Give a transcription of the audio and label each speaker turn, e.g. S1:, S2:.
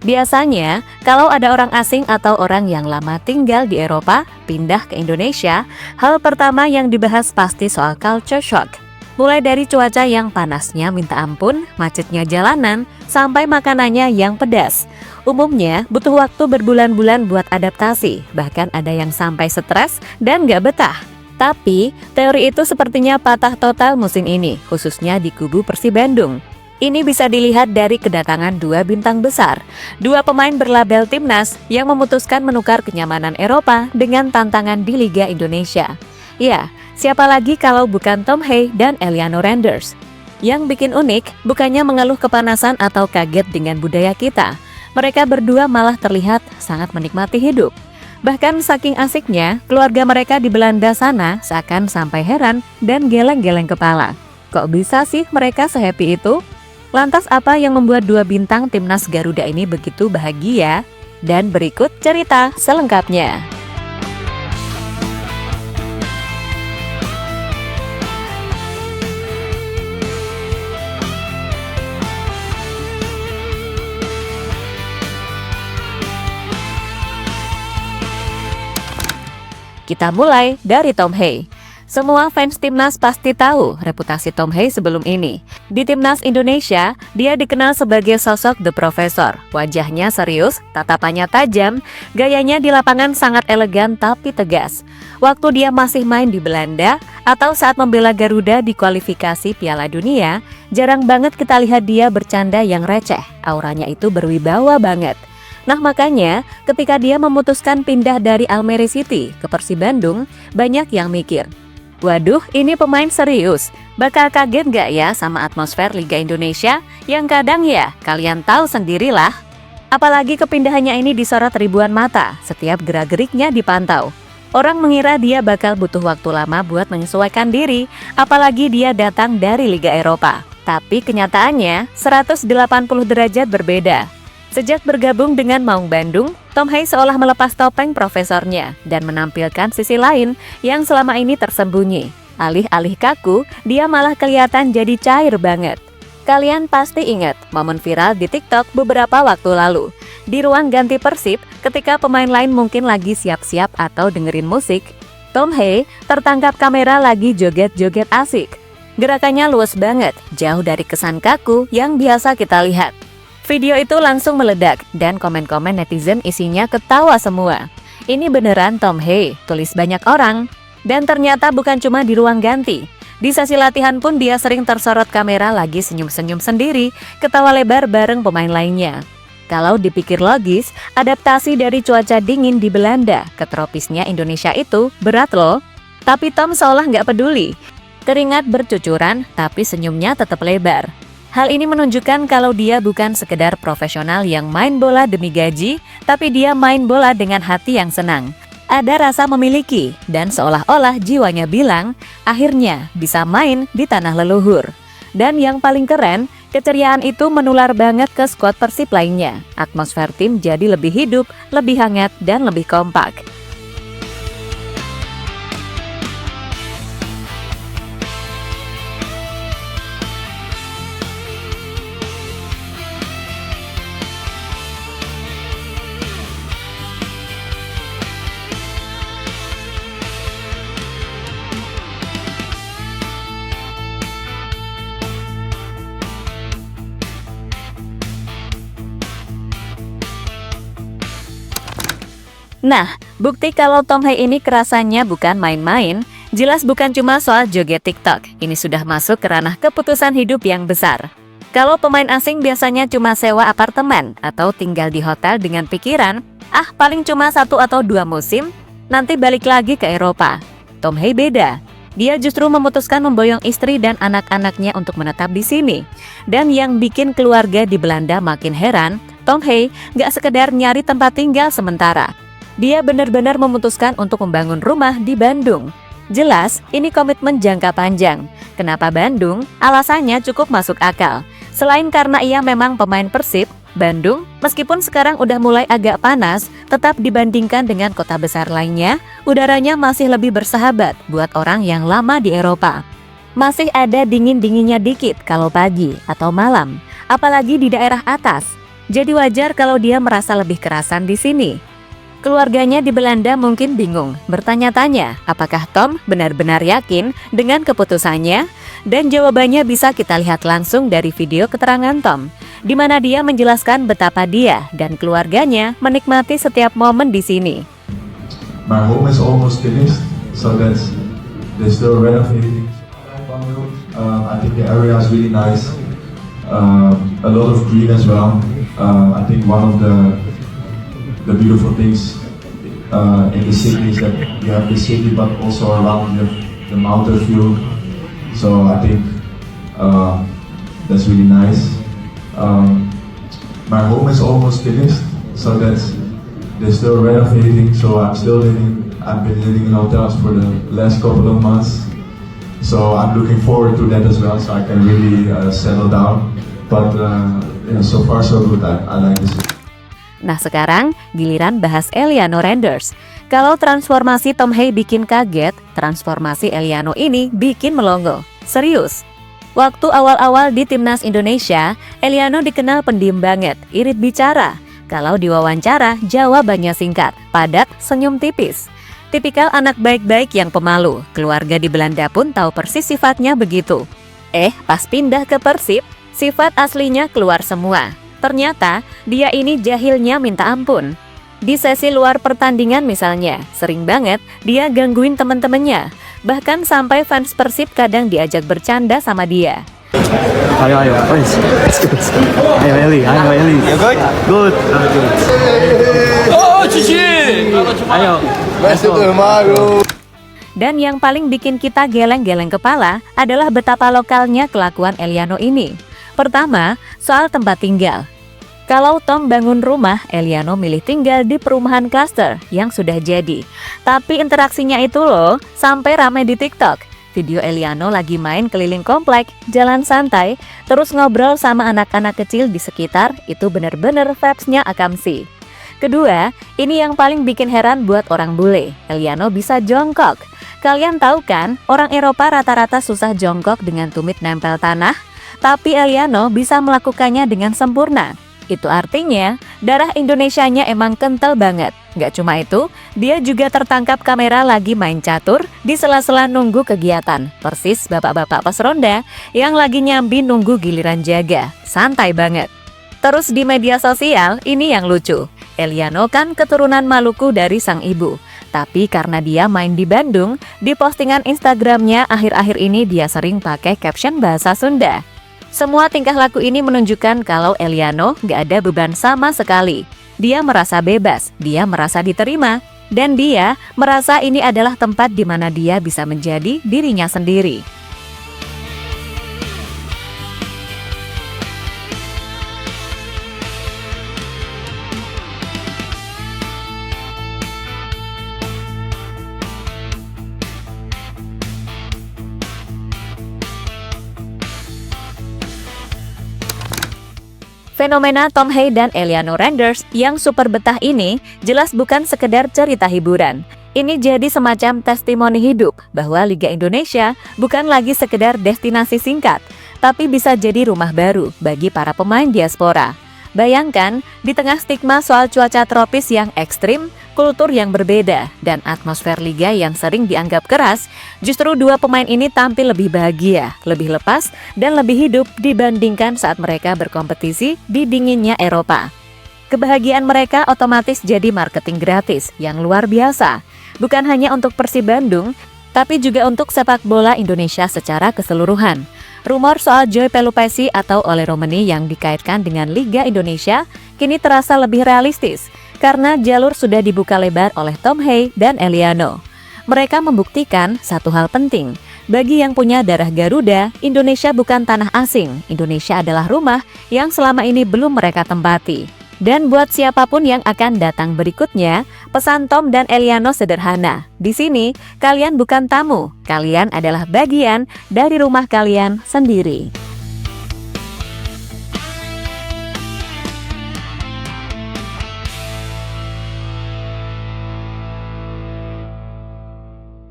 S1: Biasanya, kalau ada orang asing atau orang yang lama tinggal di Eropa pindah ke Indonesia, hal pertama yang dibahas pasti soal culture shock. Mulai dari cuaca yang panasnya minta ampun, macetnya jalanan, sampai makanannya yang pedas. Umumnya butuh waktu berbulan-bulan buat adaptasi, bahkan ada yang sampai stres dan gak betah. Tapi, teori itu sepertinya patah total musim ini, khususnya di kubu Persib Bandung. Ini bisa dilihat dari kedatangan dua bintang besar, dua pemain berlabel timnas yang memutuskan menukar kenyamanan Eropa dengan tantangan di Liga Indonesia. Ya, siapa lagi kalau bukan Tom Hey dan Eliano Renders. Yang bikin unik, bukannya mengeluh kepanasan atau kaget dengan budaya kita. Mereka berdua malah terlihat sangat menikmati hidup. Bahkan saking asiknya, keluarga mereka di Belanda sana seakan sampai heran dan geleng-geleng kepala. Kok bisa sih mereka sehappy itu? Lantas apa yang membuat dua bintang timnas Garuda ini begitu bahagia? Dan berikut cerita selengkapnya. Kita mulai dari Tom Hey. Semua fans timnas pasti tahu reputasi Tom Hey sebelum ini. Di timnas Indonesia, dia dikenal sebagai sosok The Professor. Wajahnya serius, tatapannya tajam, gayanya di lapangan sangat elegan tapi tegas. Waktu dia masih main di Belanda atau saat membela Garuda di kualifikasi Piala Dunia, jarang banget kita lihat dia bercanda yang receh. Auranya itu berwibawa banget. Nah makanya, ketika dia memutuskan pindah dari Almere City ke Persib Bandung, banyak yang mikir, waduh, ini pemain serius. Bakal kaget gak ya sama atmosfer Liga Indonesia? Yang kadang ya, kalian tahu sendirilah. Apalagi kepindahannya ini disorot ribuan mata, setiap gerak-geriknya dipantau. Orang mengira dia bakal butuh waktu lama buat menyesuaikan diri, apalagi dia datang dari Liga Eropa. Tapi kenyataannya, 180 derajat berbeda. Sejak bergabung dengan Maung Bandung, Tom Hey seolah melepas topeng profesornya dan menampilkan sisi lain yang selama ini tersembunyi. Alih-alih kaku, dia malah kelihatan jadi cair banget. Kalian pasti ingat momen viral di TikTok beberapa waktu lalu. Di ruang ganti Persib, ketika pemain lain mungkin lagi siap-siap atau dengerin musik, Tom Hey tertangkap kamera lagi joget-joget asik. Gerakannya luas banget, jauh dari kesan kaku yang biasa kita lihat. Video itu langsung meledak dan komen-komen netizen isinya ketawa semua. Ini beneran Tom Hey, tulis banyak orang. Dan ternyata bukan cuma di ruang ganti. Di sesi latihan pun dia sering tersorot kamera lagi senyum-senyum sendiri, ketawa lebar bareng pemain lainnya. Kalau dipikir logis, adaptasi dari cuaca dingin di Belanda ke tropisnya Indonesia itu berat loh. Tapi Tom seolah nggak peduli. Keringat bercucuran, tapi senyumnya tetap lebar. Hal ini menunjukkan kalau dia bukan sekedar profesional yang main bola demi gaji, tapi dia main bola dengan hati yang senang. Ada rasa memiliki, dan seolah-olah jiwanya bilang, akhirnya bisa main di tanah leluhur. Dan yang paling keren, keceriaan itu menular banget ke skuad Persib lainnya. Atmosfer tim jadi lebih hidup, lebih hangat, dan lebih kompak. Nah, bukti kalau Tom Hey ini kerasannya bukan main-main, jelas bukan cuma soal joget TikTok. Ini sudah masuk ke ranah keputusan hidup yang besar. Kalau pemain asing biasanya cuma sewa apartemen atau tinggal di hotel dengan pikiran, paling cuma 1 atau 2 musim, nanti balik lagi ke Eropa. Tom Hey beda. Dia justru memutuskan memboyong istri dan anak-anaknya untuk menetap di sini. Dan yang bikin keluarga di Belanda makin heran, Tom Hey gak sekedar nyari tempat tinggal sementara. Dia benar-benar memutuskan untuk membangun rumah di Bandung. Jelas, ini komitmen jangka panjang. Kenapa Bandung? Alasannya cukup masuk akal. Selain karena ia memang pemain Persib, Bandung, meskipun sekarang udah mulai agak panas, tetap dibandingkan dengan kota besar lainnya, udaranya masih lebih bersahabat buat orang yang lama di Eropa. Masih ada dingin-dinginnya dikit kalau pagi atau malam, apalagi di daerah atas. Jadi wajar kalau dia merasa lebih kerasan di sini. Keluarganya di Belanda mungkin bingung, bertanya-tanya apakah Tom benar-benar yakin dengan keputusannya? Dan jawabannya bisa kita lihat langsung dari video keterangan Tom, di mana dia menjelaskan betapa dia dan keluarganya menikmati setiap momen di sini.
S2: My home is almost finished, so they're still renovating. I think the area is really nice. A lot of green as well. I think one of the beautiful things in the city is that you have the city, but also around you have the mountain view. So I think that's really nice. My home is almost finished, so they're still renovating. So I've been living in hotels for the last couple of months. So I'm looking forward to that as well, so I can really settle down. But so far so good. I like this.
S1: Nah sekarang giliran bahas Eliano Renders. Kalau transformasi Tom Hee bikin kaget, transformasi Eliano ini bikin melongo. Serius. Waktu awal-awal di Timnas Indonesia, Eliano dikenal pendiam banget, irit bicara. Kalau diwawancara, jawabannya singkat, padat, senyum tipis. Tipikal anak baik-baik yang pemalu. Keluarga di Belanda pun tahu persis sifatnya begitu. Pas pindah ke Persib, sifat aslinya keluar semua. Ternyata dia ini jahilnya minta ampun. Di sesi luar pertandingan misalnya, sering banget dia gangguin temen-temennya. Bahkan sampai fans Persib kadang diajak bercanda sama dia.
S3: Ayo, let's go. Ayo Eli. You good? Good. Oh, Cici. Ayo.
S1: Dan yang paling bikin kita geleng-geleng kepala adalah betapa lokalnya kelakuan Eliano ini. Pertama, soal tempat tinggal. Kalau Tom bangun rumah, Eliano milih tinggal di perumahan klaster yang sudah jadi. Tapi interaksinya itu loh, sampai ramai di TikTok. Video Eliano lagi main keliling komplek, jalan santai, terus ngobrol sama anak-anak kecil di sekitar, itu bener-bener vibes-nya akamsi. Kedua, ini yang paling bikin heran buat orang bule, Eliano bisa jongkok. Kalian tahu kan, orang Eropa rata-rata susah jongkok dengan tumit nempel tanah, tapi Eliano bisa melakukannya dengan sempurna. Itu artinya, darah Indonesianya emang kental banget. Gak cuma itu, dia juga tertangkap kamera lagi main catur di sela-sela nunggu kegiatan. Persis bapak-bapak pos ronda yang lagi nyambi nunggu giliran jaga. Santai banget. Terus di media sosial, ini yang lucu. Eliano kan keturunan Maluku dari sang ibu. Tapi karena dia main di Bandung, di postingan Instagramnya akhir-akhir ini dia sering pakai caption bahasa Sunda. Semua tingkah laku ini menunjukkan kalau Eliano gak ada beban sama sekali. Dia merasa bebas, dia merasa diterima, dan dia merasa ini adalah tempat di mana dia bisa menjadi dirinya sendiri. Fenomena Tom Hee dan Eliano Renders yang super betah ini jelas bukan sekedar cerita hiburan. Ini jadi semacam testimoni hidup bahwa Liga Indonesia bukan lagi sekedar destinasi singkat, tapi bisa jadi rumah baru bagi para pemain diaspora. Bayangkan, di tengah stigma soal cuaca tropis yang ekstrim, kultur yang berbeda, dan atmosfer liga yang sering dianggap keras, justru dua pemain ini tampil lebih bahagia, lebih lepas, dan lebih hidup dibandingkan saat mereka berkompetisi di dinginnya Eropa. Kebahagiaan mereka otomatis jadi marketing gratis yang luar biasa, bukan hanya untuk Persib Bandung, tapi juga untuk sepak bola Indonesia secara keseluruhan. Rumor soal Joy Pelupesi atau Ole Romeni yang dikaitkan dengan Liga Indonesia kini terasa lebih realistis karena jalur sudah dibuka lebar oleh Tom Hee dan Eliano. Mereka membuktikan satu hal penting, bagi yang punya darah Garuda, Indonesia bukan tanah asing. Indonesia adalah rumah yang selama ini belum mereka tempati. Dan buat siapapun yang akan datang berikutnya, pesan Tom dan Eliano sederhana. Di sini, kalian bukan tamu, kalian adalah bagian dari rumah kalian sendiri.